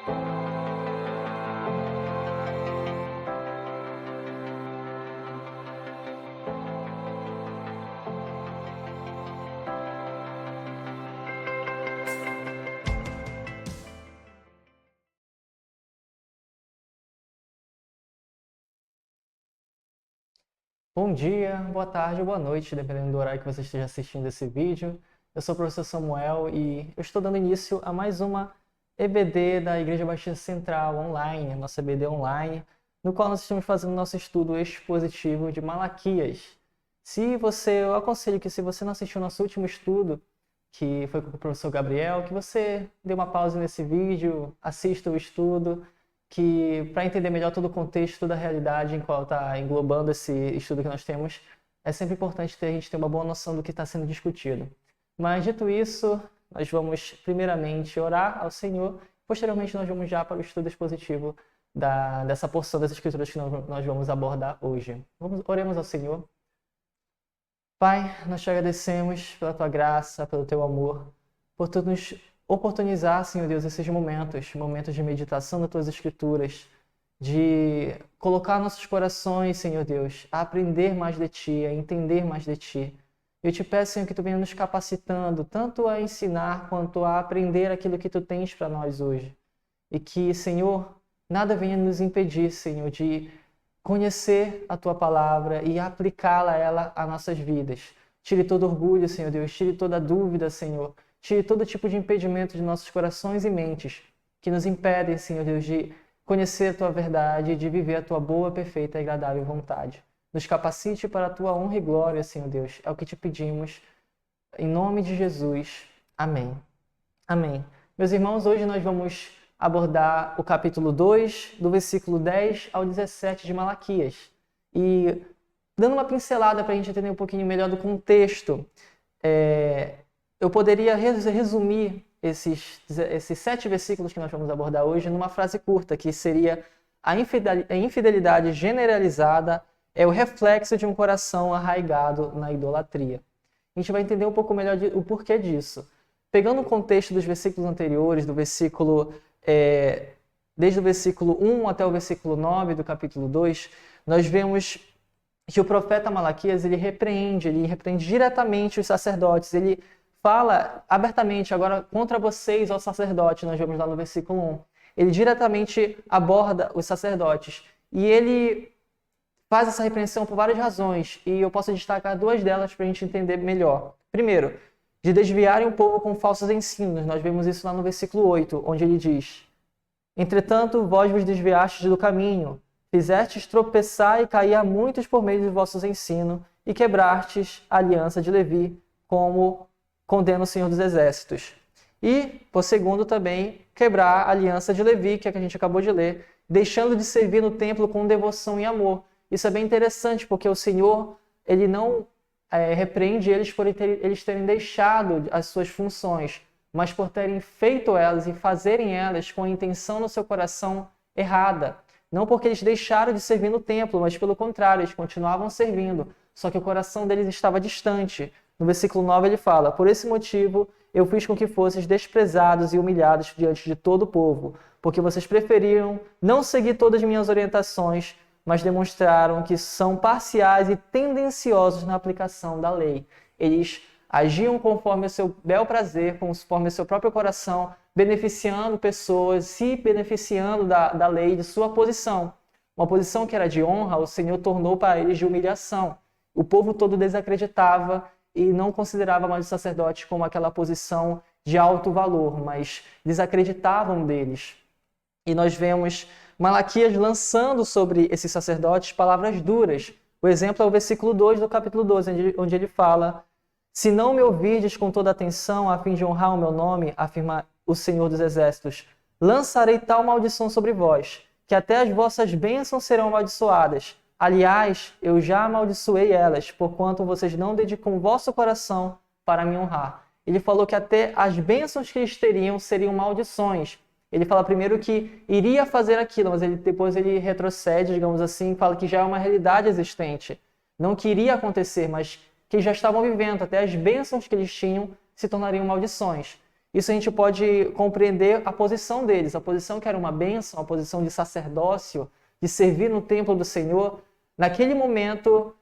Bom dia, boa tarde ou boa noite, dependendo do horário que você esteja assistindo esse vídeo. Eu sou o professor Samuel e eu estou dando início a mais uma EBD da Igreja Batista Central online, a nossa EBD online, no qual nós estamos fazendo nosso estudo expositivo de Malaquias. Eu aconselho que se você não assistiu o nosso último estudo, que foi com o professor Gabriel, que você dê uma pausa nesse vídeo, assista o estudo, que para entender melhor todo o contexto, toda a realidade em qual está englobando esse estudo que nós temos, é sempre importante a gente ter uma boa noção do que está sendo discutido. Mas dito isso, nós vamos primeiramente orar ao Senhor, posteriormente nós vamos já para o estudo expositivo dessa porção das Escrituras que nós vamos abordar hoje. Oremos ao Senhor. Pai, nós te agradecemos pela tua graça, pelo teu amor, por tu nos oportunizar, Senhor Deus, esses momentos de meditação das tuas Escrituras, de colocar nossos corações, Senhor Deus, a aprender mais de ti, a entender mais de ti. Eu te peço, Senhor, que tu venha nos capacitando tanto a ensinar quanto a aprender aquilo que tu tens para nós hoje. E que, Senhor, nada venha nos impedir, Senhor, de conhecer a tua palavra e aplicá-la ela às nossas vidas. Tire todo orgulho, Senhor Deus, tire toda dúvida, Senhor. Tire todo tipo de impedimento de nossos corações e mentes que nos impedem, Senhor Deus, de conhecer a tua verdade e de viver a tua boa, perfeita e agradável vontade. Nos capacite para a tua honra e glória, Senhor Deus. É o que te pedimos. Em nome de Jesus. Amém. Amém. Meus irmãos, hoje nós vamos abordar o capítulo 2, do versículo 10 ao 17 de Malaquias. E dando uma pincelada para a gente entender um pouquinho melhor do contexto, eu poderia resumir esses 7 versículos que nós vamos abordar hoje numa frase curta, que seria: a infidelidade generalizada é o reflexo de um coração arraigado na idolatria. A gente vai entender um pouco melhor o porquê disso. Pegando o contexto dos versículos anteriores, desde o versículo 1 até o versículo 9 do capítulo 2, nós vemos que o profeta Malaquias ele repreende diretamente os sacerdotes. Ele fala abertamente agora contra vocês, ó sacerdote, nós vemos lá no versículo 1. Ele diretamente aborda os sacerdotes. E ele faz essa repreensão por várias razões, e eu posso destacar 2 delas para a gente entender melhor. Primeiro, de desviarem o povo com falsos ensinos. Nós vemos isso lá no versículo 8, onde ele diz: entretanto, vós vos desviastes do caminho, fizestes tropeçar e cair a muitos por meio dos vossos ensinos, e quebrastes a aliança de Levi, como condena o Senhor dos Exércitos. E, por segundo, também quebrar a aliança de Levi, que é a que a gente acabou de ler, deixando de servir no templo com devoção e amor. Isso é bem interessante, porque o Senhor ele não repreende eles por eles terem deixado as suas funções, mas por terem feito elas e fazerem elas com a intenção no seu coração errada. Não porque eles deixaram de servir no templo, mas pelo contrário, eles continuavam servindo, só que o coração deles estava distante. No versículo 9 ele fala: por esse motivo eu fiz com que fosseis desprezados e humilhados diante de todo o povo, porque vocês preferiram não seguir todas as minhas orientações, mas demonstraram que são parciais e tendenciosos na aplicação da lei. Eles agiam conforme o seu bel prazer, conforme o seu próprio coração, beneficiando pessoas, se beneficiando da lei, de sua posição. Uma posição que era de honra, o Senhor tornou para eles de humilhação. O povo todo desacreditava e não considerava mais o sacerdote como aquela posição de alto valor, mas desacreditavam deles. E nós vemos Malaquias lançando sobre esses sacerdotes palavras duras. O exemplo é o versículo 2 do capítulo 12, onde ele fala: se não me ouvirdes com toda atenção, a fim de honrar o meu nome, afirma o Senhor dos Exércitos, lançarei tal maldição sobre vós, que até as vossas bênçãos serão amaldiçoadas. Aliás, eu já amaldiçoei elas, porquanto vocês não dedicam o vosso coração para me honrar. Ele falou que até as bênçãos que eles teriam seriam maldições. Ele fala primeiro que iria fazer aquilo, mas depois ele retrocede, digamos assim, e fala que já é uma realidade existente. Não que iria acontecer, mas que já estavam vivendo. Até as bênçãos que eles tinham se tornariam maldições. isso a gente pode compreender a posição deles, a posição que era uma bênção, a posição de sacerdócio, de servir no templo do Senhor. Naquele momento,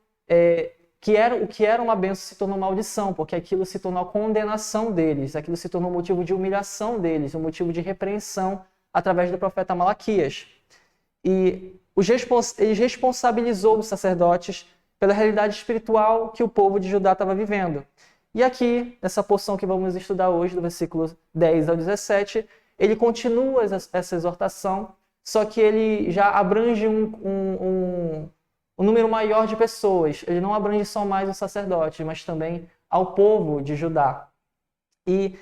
o que era uma bênção se tornou maldição, porque aquilo se tornou a condenação deles, aquilo se tornou motivo de humilhação deles, um motivo de repreensão através do profeta Malaquias. E ele responsabilizou os sacerdotes pela realidade espiritual que o povo de Judá estava vivendo. E aqui, nessa porção que vamos estudar hoje, do versículo 10 ao 17, ele continua essa exortação, só que ele já abrange um número maior de pessoas. Ele não abrange só mais os sacerdotes, mas também ao povo de Judá. E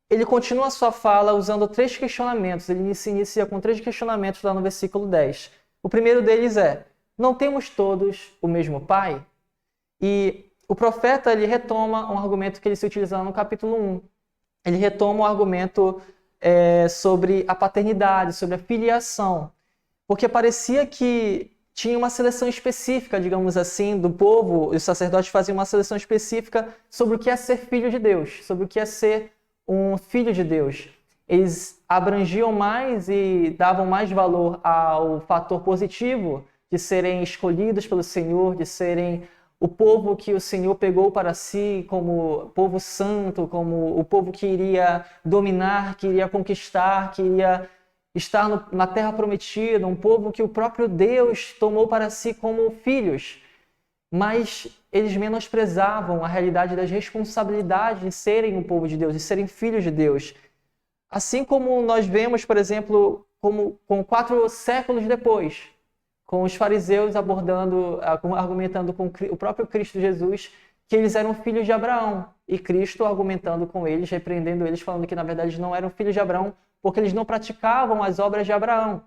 ele continua a sua fala usando 3 questionamentos. Ele se inicia com 3 questionamentos lá no versículo 10. O primeiro deles é: não temos todos o mesmo Pai? E o profeta ele retoma um argumento que ele se utiliza no capítulo 1. Ele retoma o argumento sobre a paternidade, sobre a filiação. Porque parecia que tinha uma seleção específica, digamos assim, do povo, os sacerdotes faziam uma seleção específica sobre o que é ser filho de Deus, sobre o que é ser um filho de Deus. Eles abrangiam mais e davam mais valor ao fator positivo de serem escolhidos pelo Senhor, de serem o povo que o Senhor pegou para si como povo santo, como o povo que iria dominar, que iria conquistar, que iria estar na terra prometida, um povo que o próprio Deus tomou para si como filhos. Mas eles menosprezavam a realidade das responsabilidades de serem um povo de Deus, de serem filhos de Deus. Assim como nós vemos, por exemplo, com 4 séculos depois, com os fariseus argumentando com o próprio Cristo Jesus, que eles eram filhos de Abraão. E Cristo argumentando com eles, repreendendo eles, falando que na verdade eles não eram filhos de Abraão, porque eles não praticavam as obras de Abraão.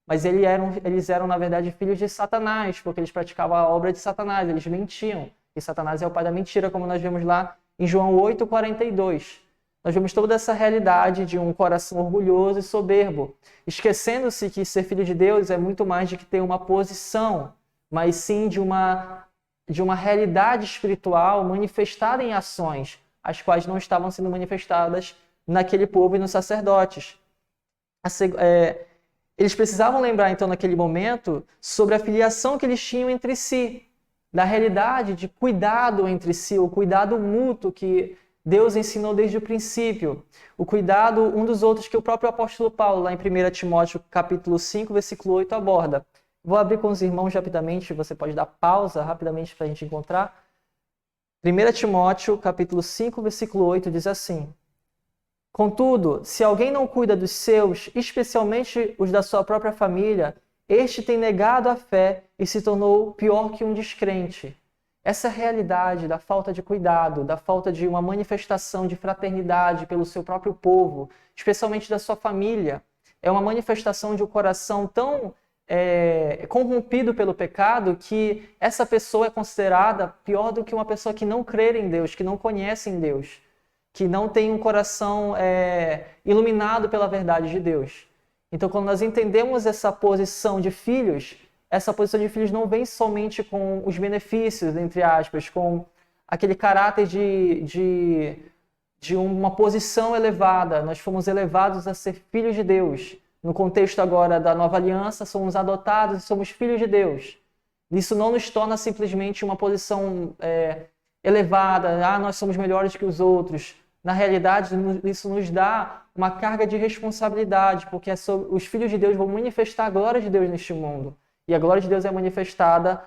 Mas eles eram, na verdade, filhos de Satanás, porque eles praticavam a obra de Satanás, eles mentiam. E Satanás é o pai da mentira, como nós vemos lá em João 8,42. Nós vemos toda essa realidade de um coração orgulhoso e soberbo, esquecendo-se que ser filho de Deus é muito mais do que ter uma posição, mas sim de uma realidade espiritual manifestada em ações, as quais não estavam sendo manifestadas naquele povo e nos sacerdotes. Eles precisavam lembrar, então, naquele momento, sobre a filiação que eles tinham entre si, da realidade de cuidado entre si, o cuidado mútuo que Deus ensinou desde o princípio, o cuidado um dos outros que o próprio apóstolo Paulo, lá em 1 Timóteo, capítulo 5, versículo 8, aborda. Vou abrir com os irmãos rapidamente, você pode dar pausa rapidamente para a gente encontrar. 1 Timóteo, capítulo 5, versículo 8, diz assim: contudo, se alguém não cuida dos seus, especialmente os da sua própria família, este tem negado a fé e se tornou pior que um descrente. Essa realidade da falta de cuidado, da falta de uma manifestação de fraternidade pelo seu próprio povo, especialmente da sua família, é uma manifestação de um coração tão corrompido pelo pecado que essa pessoa é considerada pior do que uma pessoa que não crê em Deus, que não conhece em Deus, que não tem um coração iluminado pela verdade de Deus. Então, quando nós entendemos essa posição de filhos, essa posição de filhos não vem somente com os benefícios, entre aspas, com aquele caráter de uma posição elevada. Nós fomos elevados a ser filhos de Deus. No contexto agora da nova aliança, somos adotados e somos filhos de Deus. Isso não nos torna simplesmente uma posição elevada, nós somos melhores que os outros. Na realidade, isso nos dá uma carga de responsabilidade, porque os filhos de Deus vão manifestar a glória de Deus neste mundo. E a glória de Deus é manifestada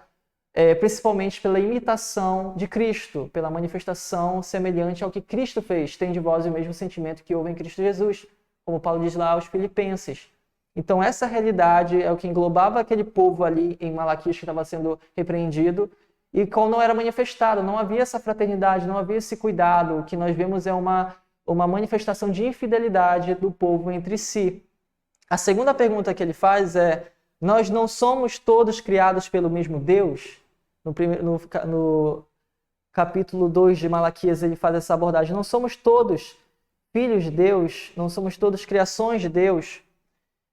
principalmente pela imitação de Cristo, pela manifestação semelhante ao que Cristo fez. Tem de vós o mesmo sentimento que houve em Cristo Jesus, como Paulo diz lá aos Filipenses. Então essa realidade é o que englobava aquele povo ali em Malaquias que estava sendo repreendido, e qual não era manifestado, não havia essa fraternidade, não havia esse cuidado. O que nós vemos é uma manifestação de infidelidade do povo entre si. A segunda pergunta que ele faz é: nós não somos todos criados pelo mesmo Deus? No capítulo 2 de Malaquias ele faz essa abordagem. Não somos todos filhos de Deus, não somos todos criações de Deus.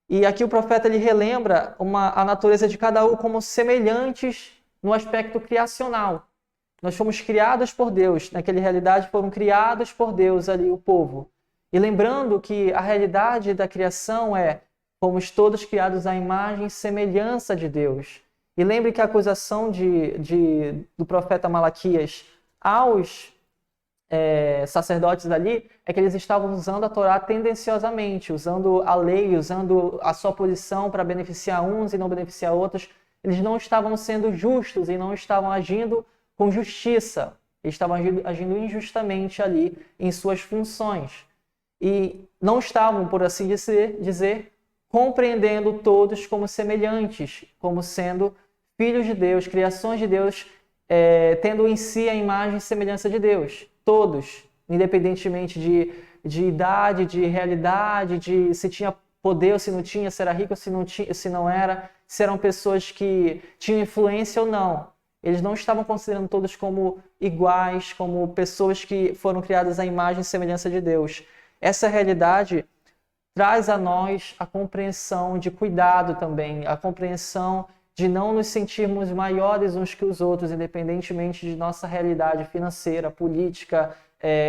E aqui o profeta ele relembra a natureza de cada um como semelhantes no aspecto criacional. Nós fomos criados por Deus, naquela realidade foram criados por Deus ali o povo. E lembrando que a realidade da criação é: fomos todos criados à imagem e semelhança de Deus. E lembre que a acusação do profeta Malaquias aos sacerdotes ali é que eles estavam usando a Torá tendenciosamente, usando a lei, usando a sua posição para beneficiar uns e não beneficiar outros. Eles não estavam sendo justos e não estavam agindo com justiça. Eles estavam agindo injustamente ali em suas funções. E não estavam, por assim dizer, compreendendo todos como semelhantes, como sendo filhos de Deus, criações de Deus, tendo em si a imagem e semelhança de Deus. Todos, independentemente de idade, de realidade, de se tinha poder ou se não tinha, se era rico ou se não tinha, se não era, se eram pessoas que tinham influência ou não. Eles não estavam considerando todos como iguais, como pessoas que foram criadas à imagem e semelhança de Deus. Essa realidade traz a nós a compreensão de cuidado também, a compreensão de não nos sentirmos maiores uns que os outros, independentemente de nossa realidade financeira, política,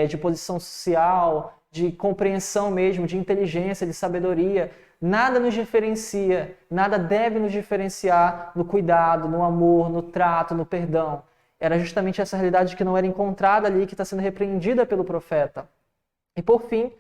de posição social, de compreensão mesmo, de inteligência, de sabedoria. Nada nos diferencia, nada deve nos diferenciar no cuidado, no amor, no trato, no perdão. Era justamente essa realidade que não era encontrada ali, que está sendo repreendida pelo profeta. E por fim,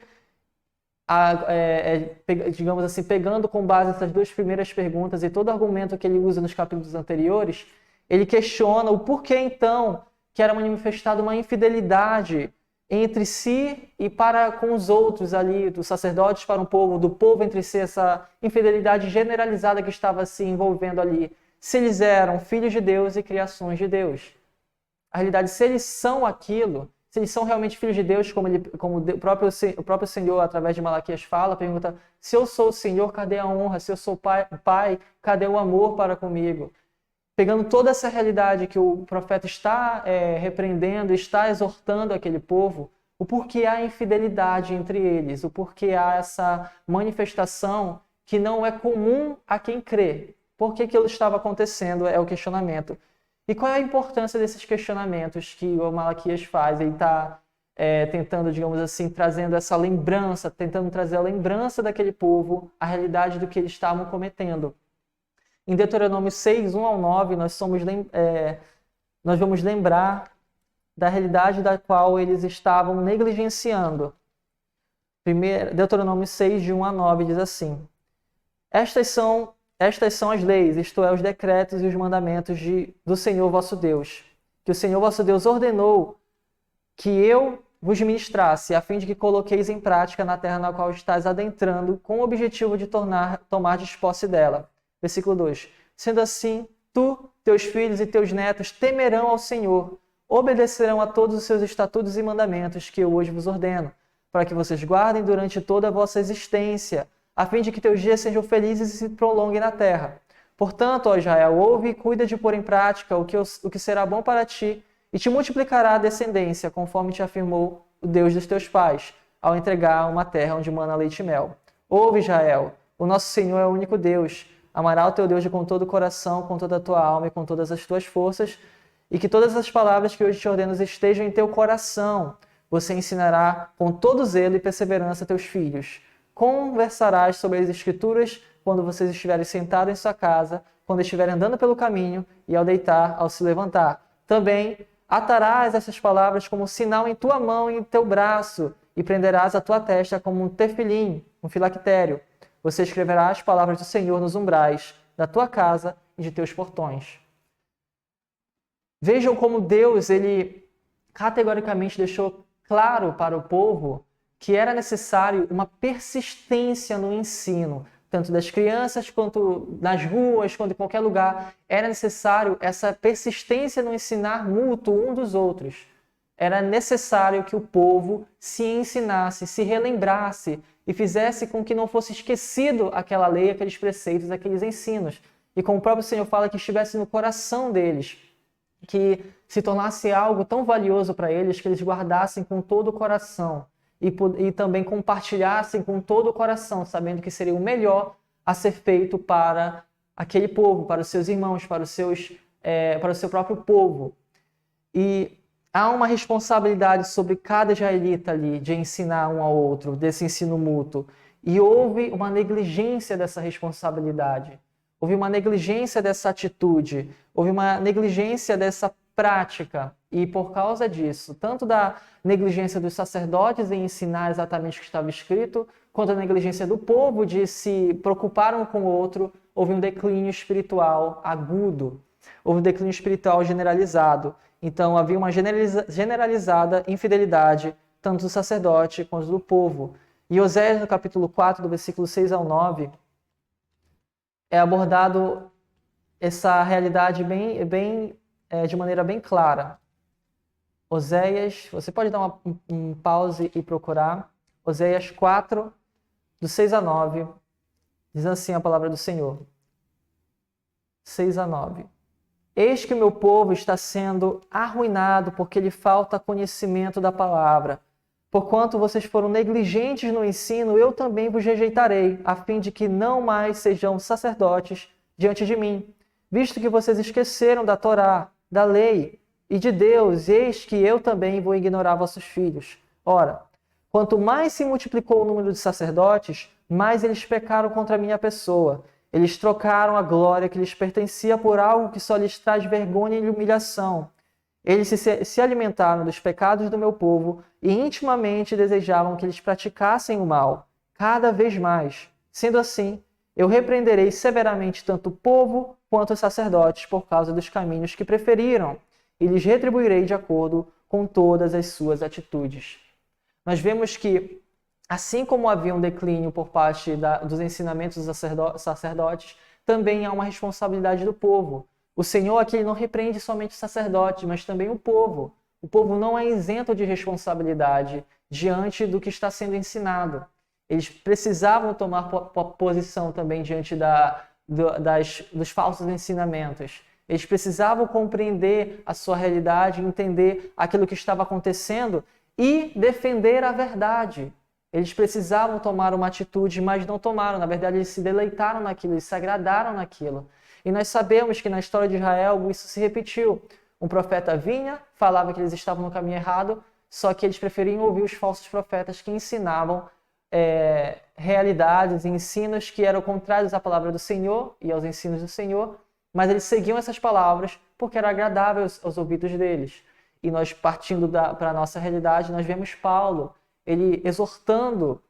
digamos assim, pegando com base essas duas primeiras perguntas e todo o argumento que ele usa nos capítulos anteriores, ele questiona o porquê então que era manifestada uma infidelidade entre si e para com os outros ali, dos sacerdotes para um povo, do povo entre si, essa infidelidade generalizada que estava se envolvendo ali. Se eles eram filhos de Deus e criações de Deus. A realidade, se eles são aquilo, se eles são realmente filhos de Deus, como o próprio Senhor, através de Malaquias, fala, pergunta: se eu sou o Senhor, cadê a honra? Se eu sou pai, cadê o amor para comigo? Pegando toda essa realidade que o profeta está repreendendo, está exortando aquele povo, o porquê há infidelidade entre eles, o porquê há essa manifestação que não é comum a quem crê. Por que aquilo estava acontecendo é o questionamento. E qual é a importância desses questionamentos que o Malaquias faz? Ele está tentando, digamos assim, trazendo essa lembrança, tentando trazer a lembrança daquele povo, a realidade do que eles estavam cometendo. Em Deuteronômio 6, 1 ao 9, nós vamos lembrar da realidade da qual eles estavam negligenciando. Deuteronômio 6, de 1 a 9, diz assim: Estas são as leis, isto é, os decretos e os mandamentos do Senhor vosso Deus, que o Senhor vosso Deus ordenou que eu vos ministrasse, a fim de que coloqueis em prática na terra na qual estáis adentrando, com o objetivo de tomardes posse dela. Versículo 2. Sendo assim, tu, teus filhos e teus netos temerão ao Senhor, obedecerão a todos os seus estatutos e mandamentos que eu hoje vos ordeno, para que vocês guardem durante toda a vossa existência, a fim de que teus dias sejam felizes e se prolonguem na terra. Portanto, ó Israel, ouve e cuida de pôr em prática o que será bom para ti, e te multiplicará a descendência, conforme te afirmou o Deus dos teus pais, ao entregar uma terra onde mana leite e mel. Ouve, Israel, o nosso Senhor é o único Deus. Amará o teu Deus com todo o coração, com toda a tua alma e com todas as tuas forças, e que todas as palavras que hoje te ordeno estejam em teu coração. Você ensinará com todo zelo e perseverança a teus filhos. Conversarás sobre as Escrituras quando vocês estiverem sentados em sua casa, quando estiverem andando pelo caminho e ao deitar, ao se levantar. Também atarás essas palavras como sinal em tua mão e em teu braço, e prenderás a tua testa como um tefilim, um filactério. Você escreverá as palavras do Senhor nos umbrais da tua casa e de teus portões. Vejam como Deus, ele categoricamente deixou claro para o povo que era necessário uma persistência no ensino, tanto das crianças quanto nas ruas, quanto em qualquer lugar. Era necessário essa persistência no ensinar mútuo um dos outros. Era necessário que o povo se ensinasse, se relembrasse e fizesse com que não fosse esquecido aquela lei, aqueles preceitos, aqueles ensinos. E como o próprio Senhor fala, que estivesse no coração deles, que se tornasse algo tão valioso para eles que eles guardassem com todo o coração e também compartilhassem com todo o coração, sabendo que seria o melhor a ser feito para aquele povo, para os seus irmãos, para o seu próprio povo. E há uma responsabilidade sobre cada israelita ali de ensinar um ao outro, desse ensino mútuo. E houve uma negligência dessa responsabilidade. Houve uma negligência dessa atitude. Houve uma negligência dessa prática. E por causa disso, tanto da negligência dos sacerdotes em ensinar exatamente o que estava escrito, quanto a negligência do povo de se preocupar um com o outro, houve um declínio espiritual agudo. Houve um declínio espiritual generalizado. Então, havia uma generalizada infidelidade, tanto do sacerdote quanto do povo. E Oséias, no capítulo 4, do versículo 6 ao 9, é abordado essa realidade de maneira bem clara. Oséias, você pode dar um pause e procurar. Oséias 4, do 6 a 9, diz assim a palavra do Senhor. 6 a 9. Eis que o meu povo está sendo arruinado porque lhe falta conhecimento da palavra. Porquanto vocês foram negligentes no ensino, eu também vos rejeitarei, a fim de que não mais sejam sacerdotes diante de mim. Visto que vocês esqueceram da Torá, da lei e de Deus, eis que eu também vou ignorar vossos filhos. Ora, quanto mais se multiplicou o número de sacerdotes, mais eles pecaram contra a minha pessoa. Eles trocaram a glória que lhes pertencia por algo que só lhes traz vergonha e humilhação. Eles se alimentaram dos pecados do meu povo e intimamente desejavam que eles praticassem o mal, cada vez mais. Sendo assim, eu repreenderei severamente tanto o povo quanto os sacerdotes por causa dos caminhos que preferiram, e lhes retribuirei de acordo com todas as suas atitudes. Nós vemos que, assim como havia um declínio por parte dos ensinamentos dos sacerdotes, também há uma responsabilidade do povo. O Senhor aqui não repreende somente os sacerdotes, mas também o povo. O povo não é isento de responsabilidade diante do que está sendo ensinado. Eles precisavam tomar posição também diante dos falsos ensinamentos. Eles precisavam compreender a sua realidade, entender aquilo que estava acontecendo e defender a verdade. Eles precisavam tomar uma atitude, mas não tomaram. Na verdade, eles se deleitaram naquilo, eles se agradaram naquilo. E nós sabemos que na história de Israel isso se repetiu. Um profeta vinha, falava que eles estavam no caminho errado, só que eles preferiam ouvir os falsos profetas que ensinavam realidades e ensinos que eram contrários à palavra do Senhor e aos ensinos do Senhor, mas eles seguiam essas palavras porque era agradável aos ouvidos deles. E nós, partindo para a nossa realidade, nós vemos Paulo, ele exortando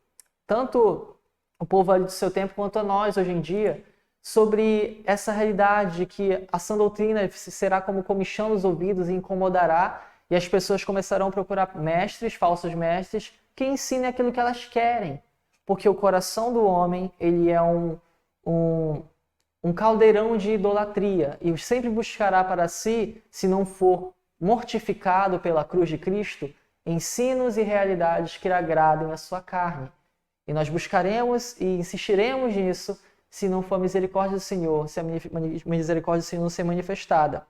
tanto o povo ali do seu tempo quanto a nós hoje em dia, sobre essa realidade de que a sã doutrina será como comichão nos ouvidos e incomodará, e as pessoas começarão a procurar mestres, falsos mestres, que ensinem aquilo que elas querem. Porque o coração do homem, ele é um caldeirão de idolatria, e sempre buscará para si, se não for mortificado pela cruz de Cristo, ensinos e realidades que agradem a sua carne. E nós buscaremos e insistiremos nisso se não for a misericórdia do Senhor, se a misericórdia do Senhor não ser manifestada.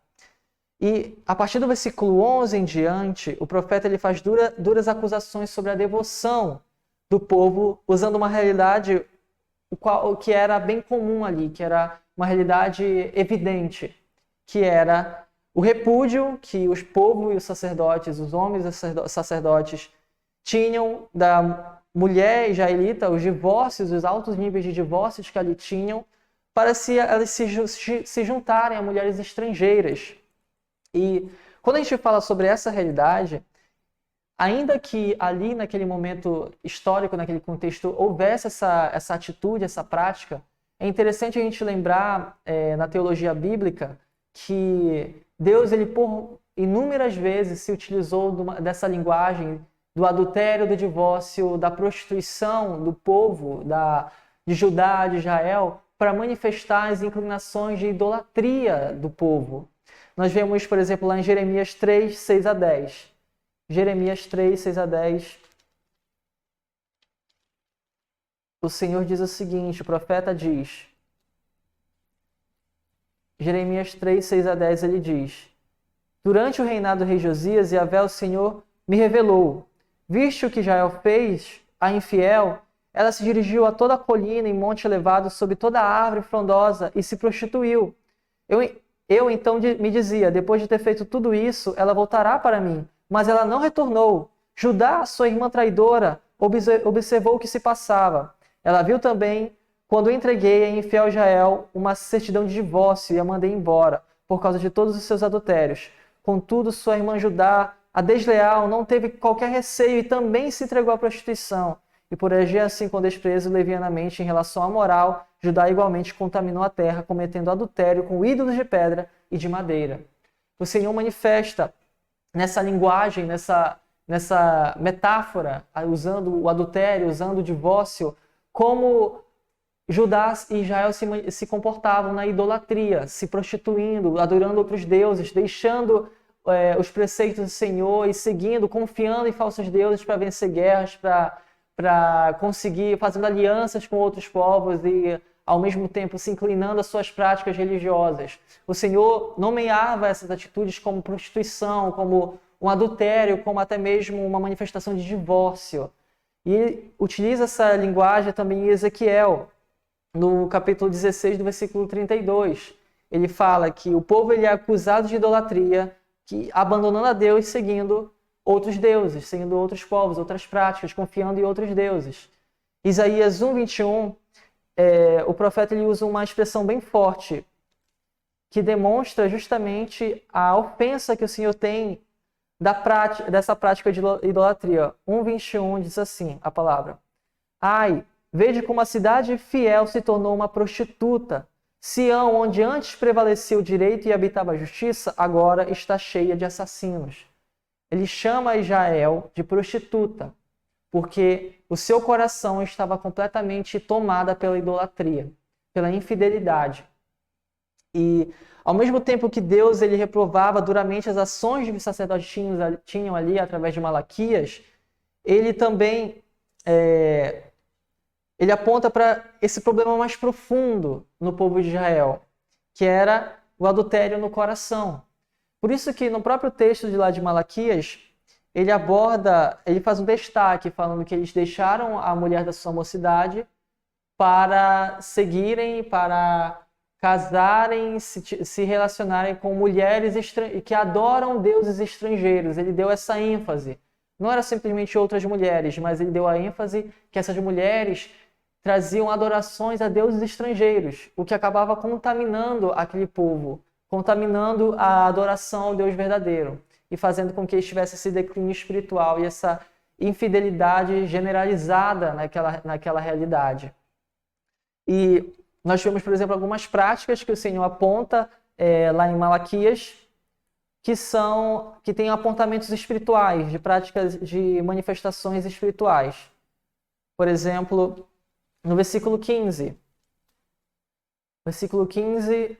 E a partir do versículo 11 em diante, o profeta ele faz duras acusações sobre a devoção do povo, usando uma realidade que era bem comum ali, que era uma realidade evidente, que era o repúdio que os povos e os sacerdotes, os homens e os sacerdotes tinham da mulher israelita, os divórcios, os altos níveis de divórcios que ali tinham, para elas se juntarem a mulheres estrangeiras. E quando a gente fala sobre essa realidade, ainda que ali naquele momento histórico, naquele contexto, houvesse essa atitude, essa prática, é interessante a gente lembrar na teologia bíblica que Deus, ele por inúmeras vezes se utilizou dessa linguagem do adultério, do divórcio, da prostituição do povo de Judá, de Israel, para manifestar as inclinações de idolatria do povo. Nós vemos, por exemplo, lá em Jeremias 3, 6 a 10. Jeremias 3, 6 a 10. O Senhor diz o seguinte, o profeta diz, Jeremias 3, 6 a 10, ele diz: durante o reinado do rei Josias, Yahvé, o Senhor, me revelou. Visto o que Israel fez, a infiel, ela se dirigiu a toda a colina e monte elevado, sob toda a árvore frondosa, e se prostituiu. Eu então me dizia, depois de ter feito tudo isso, ela voltará para mim, mas ela não retornou. Judá, sua irmã traidora, observou o que se passava. Ela viu também quando entreguei a infiel Israel uma certidão de divórcio e a mandei embora, por causa de todos os seus adultérios. Contudo, sua irmã Judá, a desleal, não teve qualquer receio e também se entregou à prostituição. E por agir assim com desprezo levianamente em relação à moral, Judá igualmente contaminou a terra, cometendo adultério com ídolos de pedra e de madeira. O Senhor manifesta nessa linguagem, nessa metáfora, usando o adultério, usando o divórcio, como Judá e Israel se comportavam na idolatria, se prostituindo, adorando outros deuses, deixando os preceitos do Senhor e seguindo, confiando em falsos deuses para vencer guerras, para conseguir, fazendo alianças com outros povos e, ao mesmo tempo, se inclinando às suas práticas religiosas. O Senhor nomeava essas atitudes como prostituição, como um adultério, como até mesmo uma manifestação de divórcio. E utiliza essa linguagem também em Ezequiel, no capítulo 16, do versículo 32. Ele fala que o povo ele é acusado de idolatria, que abandonando a Deus, seguindo outros deuses, seguindo outros povos, outras práticas, confiando em outros deuses. Isaías 1:21, o profeta ele usa uma expressão bem forte, que demonstra justamente a ofensa que o Senhor tem dessa prática de idolatria. 1:21 diz assim, a palavra: Ai, vede como a cidade fiel se tornou uma prostituta. Sião, onde antes prevalecia o direito e habitava a justiça, agora está cheia de assassinos. Ele chama Israel de prostituta, porque o seu coração estava completamente tomado pela idolatria, pela infidelidade. E, ao mesmo tempo que Deus ele reprovava duramente as ações que os sacerdotes tinham ali através de Malaquias, ele também ele aponta para esse problema mais profundo no povo de Israel, que era o adultério no coração. Por isso que no próprio texto de lá de Malaquias, ele faz um destaque falando que eles deixaram a mulher da sua mocidade para seguirem, para casarem, se relacionarem com mulheres que adoram deuses estrangeiros. Ele deu essa ênfase. Não era simplesmente outras mulheres, mas ele deu a ênfase que essas mulheres traziam adorações a deuses estrangeiros, o que acabava contaminando aquele povo, contaminando a adoração ao Deus verdadeiro e fazendo com que eles tivessem esse declínio espiritual e essa infidelidade generalizada naquela realidade. E nós vemos, por exemplo, algumas práticas que o Senhor aponta lá em Malaquias, que têm apontamentos espirituais, de práticas de manifestações espirituais. Por exemplo, no versículo 15. Versículo 15,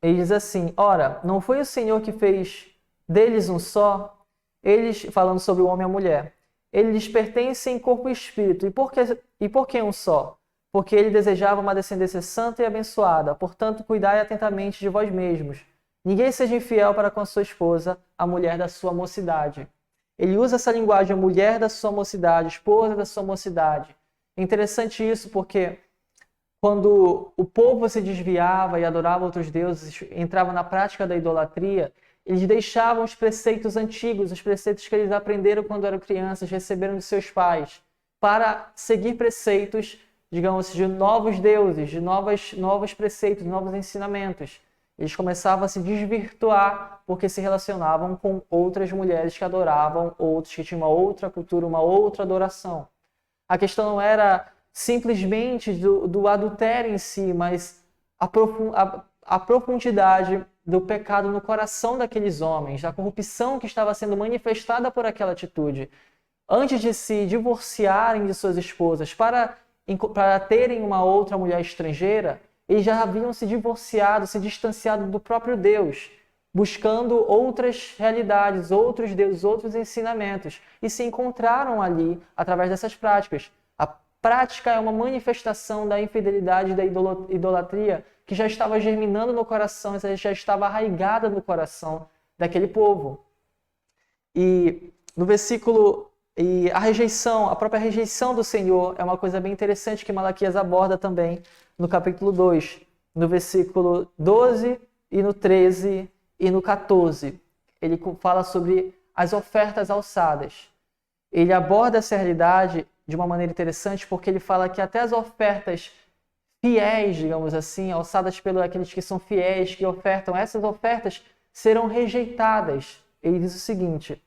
ele diz assim: Ora, não foi o Senhor que fez deles um só? Eles, falando sobre o homem e a mulher, eles lhes pertencem corpo e espírito. E por que um só? Porque ele desejava uma descendência santa e abençoada. Portanto, cuidai atentamente de vós mesmos. Ninguém seja infiel para com a sua esposa, a mulher da sua mocidade. Ele usa essa linguagem, a mulher da sua mocidade, esposa da sua mocidade. É interessante isso porque quando o povo se desviava e adorava outros deuses, entrava na prática da idolatria, eles deixavam os preceitos antigos, os preceitos que eles aprenderam quando eram crianças, receberam de seus pais, para seguir preceitos, digamos, de novos deuses, de novos preceitos, novos ensinamentos. Eles começavam a se desvirtuar porque se relacionavam com outras mulheres que adoravam outros, que tinham uma outra cultura, uma outra adoração. A questão não era simplesmente do adultério em si, mas a profundidade do pecado no coração daqueles homens, da corrupção que estava sendo manifestada por aquela atitude. Antes de se divorciarem de suas esposas para terem uma outra mulher estrangeira, eles já haviam se divorciado, se distanciado do próprio Deus, buscando outras realidades, outros deuses, outros ensinamentos, e se encontraram ali através dessas práticas. A prática é uma manifestação da infidelidade e da idolatria que já estava germinando no coração, já estava arraigada no coração daquele povo. E no versículo, a própria rejeição do Senhor é uma coisa bem interessante que Malaquias aborda também no capítulo 2, no versículo 12 e no 13 e no 14, ele fala sobre as ofertas alçadas. Ele aborda essa realidade de uma maneira interessante, porque ele fala que até as ofertas fiéis, digamos assim, alçadas pelos aqueles que são fiéis, que ofertam, essas ofertas serão rejeitadas. Ele diz o seguinte: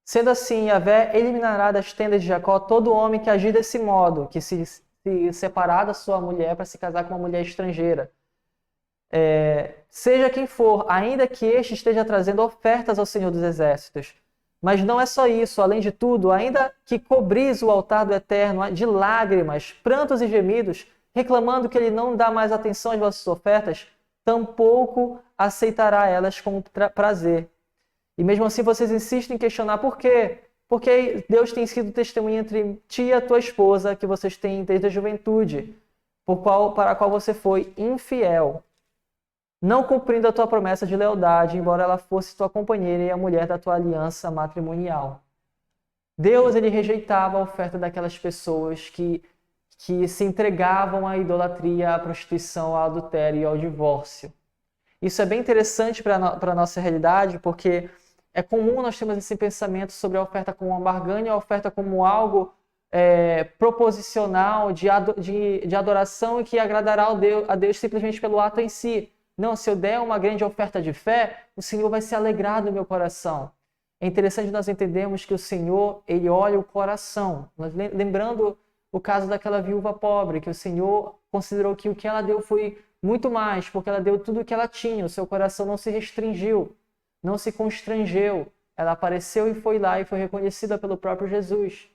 sendo assim, Yahvé eliminará das tendas de Jacó todo homem que agir desse modo, que se separar da sua mulher para se casar com uma mulher estrangeira. Seja quem for, ainda que este esteja trazendo ofertas ao Senhor dos Exércitos. Mas não é só isso, além de tudo, ainda que cobris o altar do Eterno de lágrimas, prantos e gemidos, reclamando que ele não dá mais atenção às vossas ofertas, tampouco aceitará elas com prazer. E mesmo assim vocês insistem em questionar por quê? Porque Deus tem sido testemunha entre ti e a tua esposa, que vocês têm desde a juventude, para a qual você foi infiel, não cumprindo a tua promessa de lealdade, embora ela fosse tua companheira e a mulher da tua aliança matrimonial. Deus, ele rejeitava a oferta daquelas pessoas que se entregavam à idolatria, à prostituição, ao adultério e ao divórcio. Isso é bem interessante para a nossa realidade, porque é comum nós termos esse pensamento sobre a oferta como uma barganha, a oferta como algo proposicional de adoração e que agradará a Deus simplesmente pelo ato em si. Não, se eu der uma grande oferta de fé, o Senhor vai se alegrar do meu coração. É interessante nós entendermos que o Senhor, ele olha o coração. Lembrando o caso daquela viúva pobre, que o Senhor considerou que o que ela deu foi muito mais, porque ela deu tudo o que ela tinha. O seu coração não se restringiu, não se constrangeu. Ela apareceu e foi lá e foi reconhecida pelo próprio Jesus.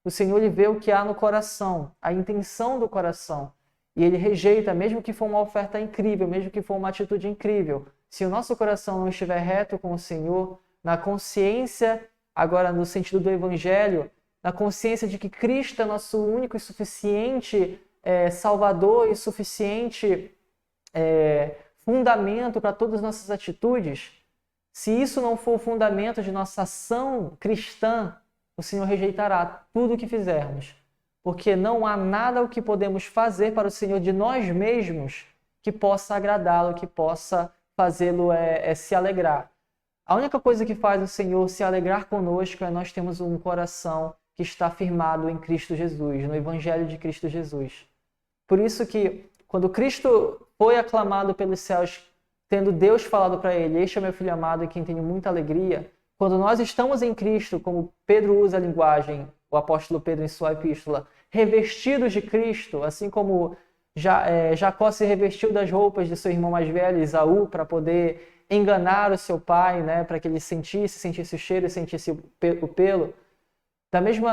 O Senhor, ele vê o que há no coração, a intenção do coração. E ele rejeita, mesmo que for uma oferta incrível, mesmo que for uma atitude incrível. Se o nosso coração não estiver reto com o Senhor, na consciência, agora no sentido do Evangelho, na consciência de que Cristo é nosso único e suficiente Salvador e suficiente fundamento para todas as nossas atitudes, se isso não for o fundamento de nossa ação cristã, o Senhor rejeitará tudo o que fizermos. Porque não há nada o que podemos fazer para o Senhor de nós mesmos que possa agradá-lo, que possa fazê-lo se alegrar. A única coisa que faz o Senhor se alegrar conosco é nós termos um coração que está firmado em Cristo Jesus, no Evangelho de Cristo Jesus. Por isso que, quando Cristo foi aclamado pelos céus, tendo Deus falado para ele, este é meu filho amado em quem tenho muita alegria, quando nós estamos em Cristo, como Pedro usa a linguagem, o apóstolo Pedro em sua epístola, revestidos de Cristo, assim como Jacó se revestiu das roupas de seu irmão mais velho, Esaú, para poder enganar o seu pai, né, para que ele sentisse o cheiro e sentisse o pelo.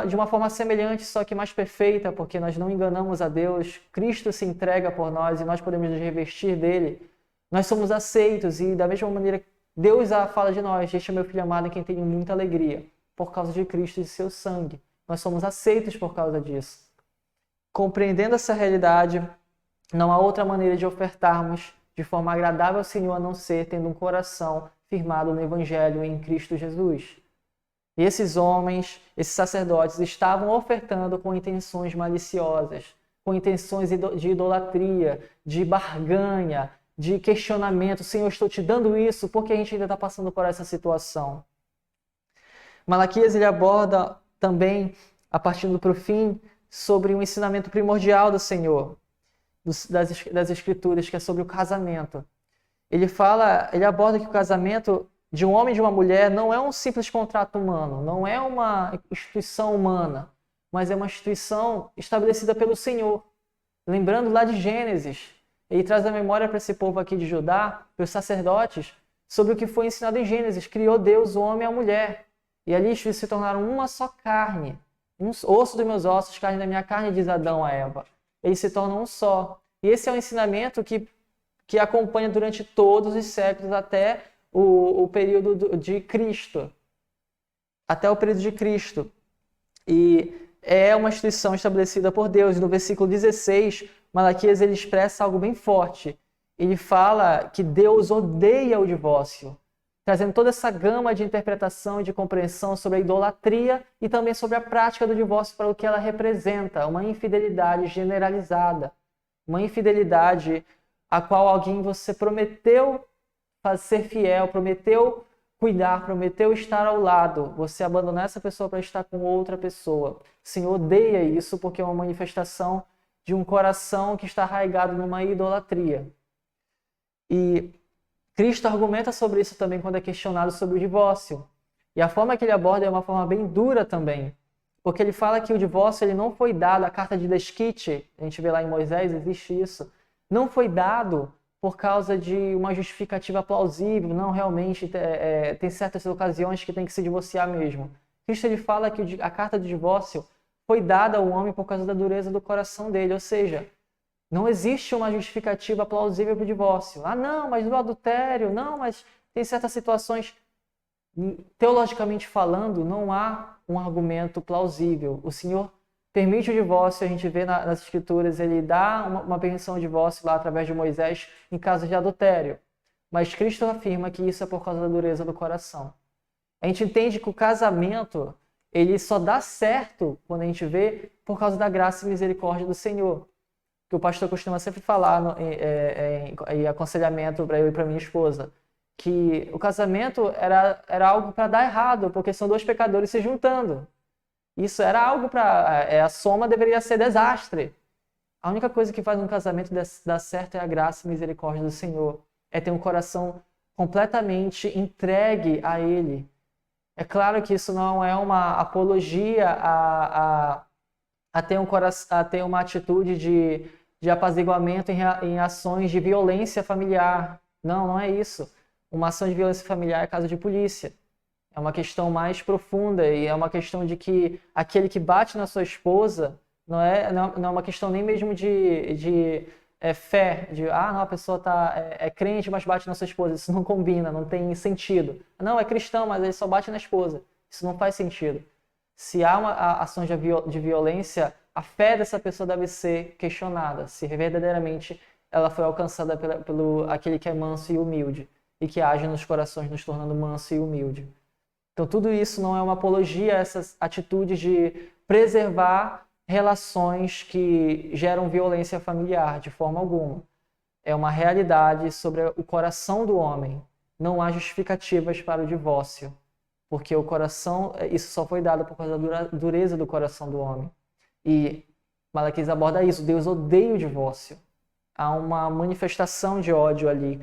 De uma forma semelhante, só que mais perfeita, porque nós não enganamos a Deus, Cristo se entrega por nós e nós podemos nos revestir dele. Nós somos aceitos e da mesma maneira Deus fala de nós, este é meu filho amado em quem tenho muita alegria, por causa de Cristo e de seu sangue. Nós somos aceitos por causa disso. Compreendendo essa realidade, não há outra maneira de ofertarmos de forma agradável ao Senhor a não ser tendo um coração firmado no Evangelho em Cristo Jesus. E esses homens, esses sacerdotes, estavam ofertando com intenções maliciosas, com intenções de idolatria, de barganha, de questionamento. Senhor, estou te dando isso porque a gente ainda está passando por essa situação. Malaquias, ele aborda também, a partir do fim, sobre um ensinamento primordial do Senhor, das Escrituras, que é sobre o casamento. Ele aborda que o casamento de um homem e de uma mulher não é um simples contrato humano, não é uma instituição humana, mas é uma instituição estabelecida pelo Senhor. Lembrando lá de Gênesis, ele traz a memória para esse povo aqui de Judá, para os sacerdotes, sobre o que foi ensinado em Gênesis. Criou Deus o homem e a mulher. E ali eles se tornaram uma só carne. Um osso dos meus ossos, carne da minha carne, diz Adão a Eva. Eles se tornam um só. E esse é um ensinamento que acompanha durante todos os séculos até o período de Cristo. Até o período de Cristo. E é uma instituição estabelecida por Deus. No versículo 16, Malaquias ele expressa algo bem forte. Ele fala que Deus odeia o divórcio, trazendo toda essa gama de interpretação e de compreensão sobre a idolatria e também sobre a prática do divórcio para o que ela representa, uma infidelidade generalizada, uma infidelidade a qual alguém você prometeu ser fiel, prometeu cuidar, prometeu estar ao lado, você abandonar essa pessoa para estar com outra pessoa. O Senhor odeia isso porque é uma manifestação de um coração que está arraigado numa idolatria. E Cristo argumenta sobre isso também quando é questionado sobre o divórcio. E a forma que ele aborda é uma forma bem dura também. Porque ele fala que o divórcio ele não foi dado, a carta de desquite, a gente vê lá em Moisés, existe isso, não foi dado por causa de uma justificativa plausível, não, realmente tem certas ocasiões que tem que se divorciar mesmo. Cristo ele fala que a carta de divórcio foi dada ao homem por causa da dureza do coração dele, ou seja, não existe uma justificativa plausível para o divórcio. Ah, não, mas o adultério, não, mas tem certas situações. Teologicamente falando, não há um argumento plausível. O Senhor permite o divórcio, a gente vê nas Escrituras, ele dá uma permissão de divórcio lá através de Moisés em caso de adultério. Mas Cristo afirma que isso é por causa da dureza do coração. A gente entende que o casamento, ele só dá certo, quando a gente vê, por causa da graça e misericórdia do Senhor. Que o pastor costuma sempre falar em aconselhamento para eu e para minha esposa, que o casamento era algo para dar errado, porque são dois pecadores se juntando. Isso era algo para... a soma deveria ser desastre. A única coisa que faz um casamento dar certo é a graça e misericórdia do Senhor. É ter um coração completamente entregue a Ele. É claro que isso não é uma apologia a ter uma atitude de apaziguamento em ações de violência familiar. Não, não é isso. Uma ação de violência familiar é caso de polícia. É uma questão mais profunda e é uma questão de que aquele que bate na sua esposa não é uma questão nem mesmo de fé, não, a pessoa é crente, mas bate na sua esposa. Isso não combina, não tem sentido. Não, é cristão, mas ele só bate na esposa. Isso não faz sentido. Se há uma ação de violência, a fé dessa pessoa deve ser questionada, se verdadeiramente ela foi alcançada pelo aquele que é manso e humilde e que age nos corações, nos tornando manso e humilde. Então, tudo isso não é uma apologia a essas atitudes de preservar relações que geram violência familiar, de forma alguma. É uma realidade sobre o coração do homem. Não há justificativas para o divórcio, porque o coração, isso só foi dado por causa da dureza do coração do homem. E Malaquias aborda isso, Deus odeia o divórcio. Há uma manifestação de ódio ali.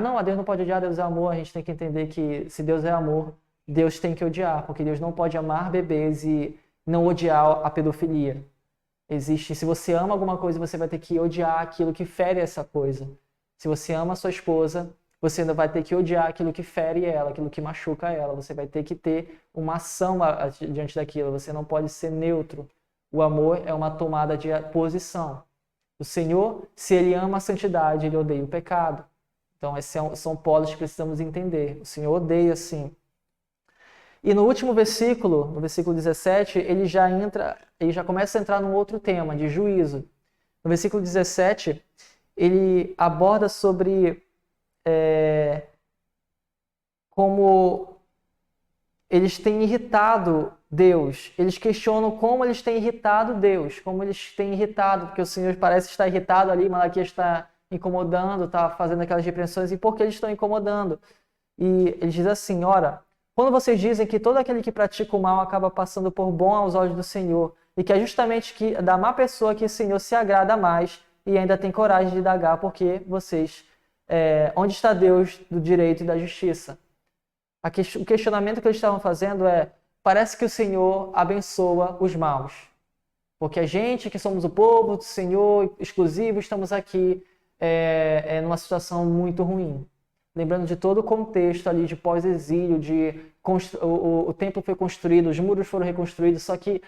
Não, Deus não pode odiar, Deus é amor. A gente tem que entender que se Deus é amor, Deus tem que odiar, porque Deus não pode amar bebês e não odiar a pedofilia. Se você ama alguma coisa, você vai ter que odiar aquilo que fere essa coisa. Se você ama a sua esposa, você ainda vai ter que odiar aquilo que fere ela, aquilo que machuca ela. Você vai ter que ter uma ação diante daquilo. Você não pode ser neutro. O amor é uma tomada de posição. O Senhor, se Ele ama a santidade, Ele odeia o pecado. Então, esses são polos que precisamos entender. O Senhor odeia, sim. E no último versículo, no versículo 17, ele já começa a entrar num outro tema, de juízo. No versículo 17, ele aborda sobre como eles têm irritado Deus. Eles questionam como eles têm irritado Deus, como eles têm irritado, porque o Senhor parece estar irritado ali, Malaquias está incomodando, está fazendo aquelas repreensões, e por que eles estão incomodando? E ele diz assim, ora, quando vocês dizem que todo aquele que pratica o mal acaba passando por bom aos olhos do Senhor, e que é justamente da má pessoa que o Senhor se agrada mais e ainda tem coragem de indagar, porque vocês... onde está Deus do direito e da justiça? O questionamento que eles estavam fazendo parece que o Senhor abençoa os maus. Porque a gente, que somos o povo do Senhor, exclusivo, estamos aqui numa situação muito ruim. Lembrando de todo o contexto ali de pós-exílio, o templo foi construído, os muros foram reconstruídos, só que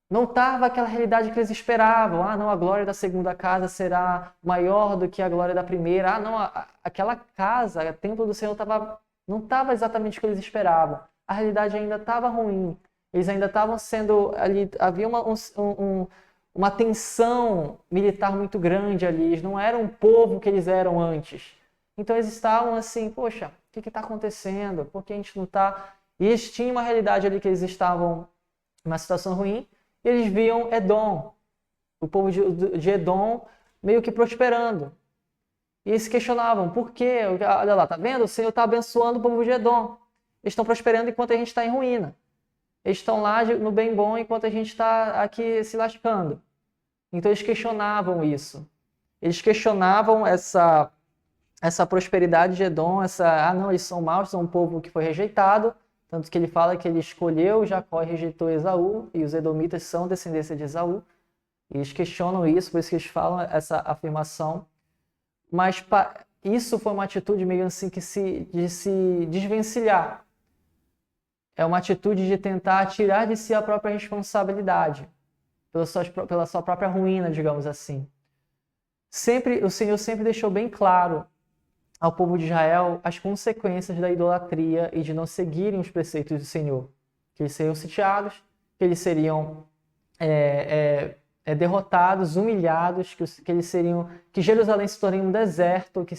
não estava aquela realidade que eles esperavam. Não, a glória da segunda casa será maior do que a glória da primeira. Não, aquela casa, o templo do Senhor não estava exatamente o que eles esperavam. A realidade ainda estava ruim. Eles ainda estavam sendo ali, havia uma tensão militar muito grande ali. Eles não eram o povo que eles eram antes. Então eles estavam assim, poxa, o que está acontecendo? Por que a gente não está... E eles tinham uma realidade ali que eles estavam numa situação ruim, e eles viam Edom, o povo de Edom meio que prosperando. E eles se questionavam, por quê? Olha lá, tá vendo? O Senhor está abençoando o povo de Edom. Eles estão prosperando enquanto a gente está em ruína. Eles estão lá no bem bom enquanto a gente está aqui se lascando. Então eles questionavam isso. Eles questionavam essa prosperidade de Edom, não, eles são maus, são um povo que foi rejeitado, tanto que ele fala que ele escolheu Jacó e rejeitou Esaú, e os edomitas são descendência de Esaú. E eles questionam isso, por isso que eles falam essa afirmação. Mas isso foi uma atitude meio assim de se desvencilhar. É uma atitude de tentar tirar de si a própria responsabilidade, pela sua própria ruína, digamos assim. O Senhor sempre deixou bem claro ao povo de Israel as consequências da idolatria e de não seguirem os preceitos do Senhor. Que eles seriam sitiados, que eles seriam derrotados, humilhados, que Jerusalém se tornaria um deserto, que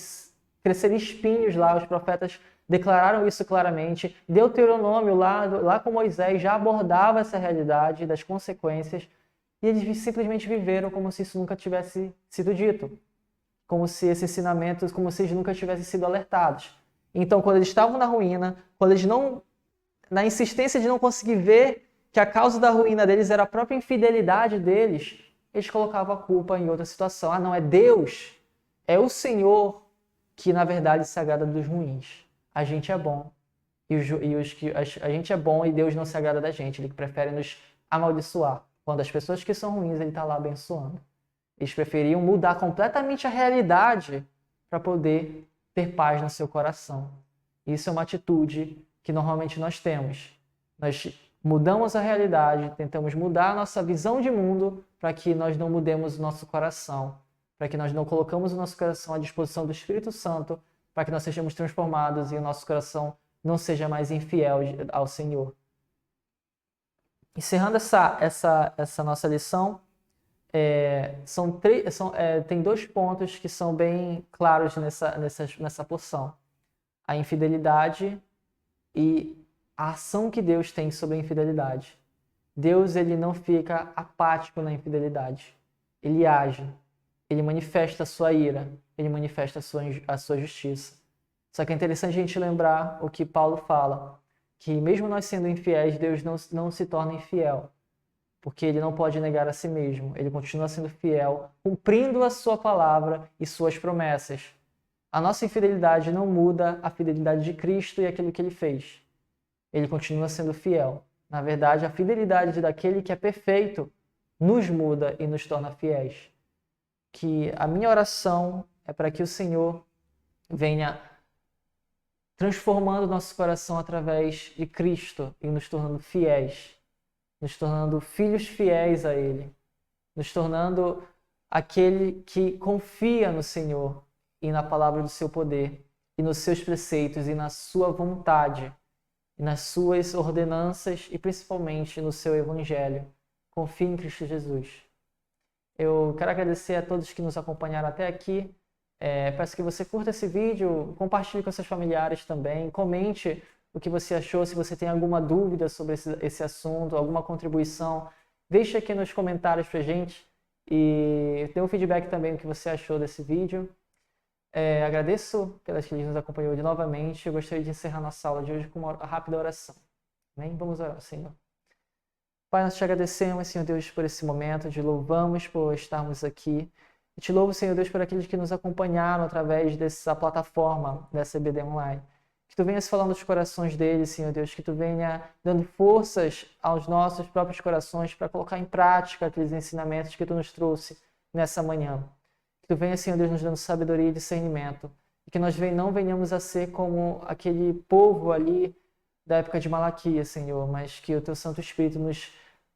cresceriam espinhos lá. Os profetas declararam isso claramente. Deuteronômio, lá com Moisés, já abordava essa realidade das consequências, e eles simplesmente viveram como se isso nunca tivesse sido dito. Como se esses ensinamentos, como se eles nunca tivessem sido alertados. Então, quando eles estavam na ruína, quando eles na insistência de não conseguir ver que a causa da ruína deles era a própria infidelidade deles, eles colocavam a culpa em outra situação. Não, é Deus, é o Senhor que, na verdade, se agrada dos ruins. A gente é bom, a gente é bom e Deus não se agrada da gente, Ele prefere nos amaldiçoar. Quando as pessoas que são ruins, Ele está lá abençoando. Eles preferiam mudar completamente a realidade para poder ter paz no seu coração. Isso é uma atitude que normalmente nós temos. Nós mudamos a realidade, tentamos mudar a nossa visão de mundo para que nós não mudemos o nosso coração, para que nós não colocamos o nosso coração à disposição do Espírito Santo, para que nós sejamos transformados e o nosso coração não seja mais infiel ao Senhor. Encerrando essa nossa lição, tem 2 pontos que são bem claros nessa porção. A infidelidade e a ação que Deus tem sobre a infidelidade. Deus, ele não fica apático na infidelidade. Ele age. Ele manifesta a sua ira. Ele manifesta a sua justiça. Só que é interessante a gente lembrar o que Paulo fala, que mesmo nós sendo infiéis, Deus não se torna infiel, porque ele não pode negar a si mesmo. Ele continua sendo fiel, cumprindo a sua palavra e suas promessas. A nossa infidelidade não muda a fidelidade de Cristo e aquilo que ele fez. Ele continua sendo fiel. Na verdade, a fidelidade daquele que é perfeito nos muda e nos torna fiéis. Que a minha oração é para que o Senhor venha transformando nosso coração através de Cristo e nos tornando fiéis, nos tornando filhos fiéis a Ele, nos tornando aquele que confia no Senhor e na palavra do seu poder, e nos seus preceitos, e na sua vontade, e nas suas ordenanças, e principalmente no seu Evangelho. Confie em Cristo Jesus. Eu quero agradecer a todos que nos acompanharam até aqui. Peço que você curta esse vídeo, compartilhe com seus familiares também, comente o que você achou, se você tem alguma dúvida sobre esse assunto, alguma contribuição, deixe aqui nos comentários pra gente e dê um feedback também do que você achou desse vídeo. Agradeço pelas que nos acompanhou novamente. Eu gostaria de encerrar nossa aula de hoje com uma rápida oração. Amém? Vamos orar, Senhor. Pai, nós te agradecemos, Senhor Deus, por esse momento, te louvamos por estarmos aqui. E te louvo, Senhor Deus, por aqueles que nos acompanharam através dessa plataforma, dessa EBD Online. Que Tu venhas falando dos corações deles, Senhor Deus, que Tu venha dando forças aos nossos próprios corações para colocar em prática aqueles ensinamentos que Tu nos trouxe nessa manhã. Que Tu venha, Senhor Deus, nos dando sabedoria e discernimento. E que nós não venhamos a ser como aquele povo ali da época de Malaquias, Senhor, mas que o Teu Santo Espírito nos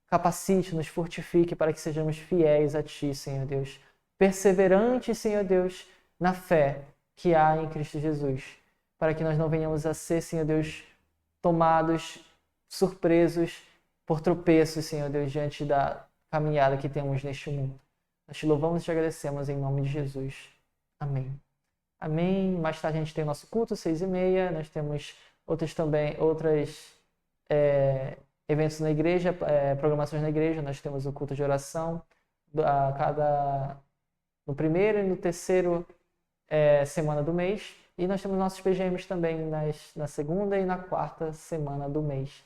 capacite, nos fortifique para que sejamos fiéis a Ti, Senhor Deus. Perseverantes, Senhor Deus, na fé que há em Cristo Jesus. Para que nós não venhamos a ser, Senhor Deus, tomados, surpresos por tropeços, Senhor Deus, diante da caminhada que temos neste mundo. Nós te louvamos e te agradecemos em nome de Jesus. Amém. Amém. Mais tarde a gente tem o nosso culto, 6h30. Nós temos outros eventos na igreja, programações na igreja. Nós temos o culto de oração no primeiro e no terceiro semana do mês. E nós temos nossos PGMs também na segunda e na quarta semana do mês.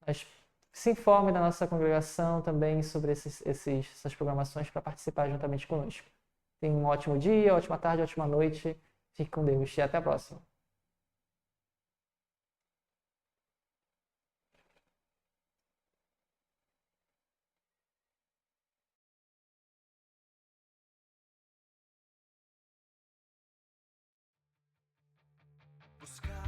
Mas se informe da nossa congregação também sobre essas programações para participar juntamente conosco. Tenha um ótimo dia, ótima tarde, ótima noite. Fique com Deus e até a próxima. Buscar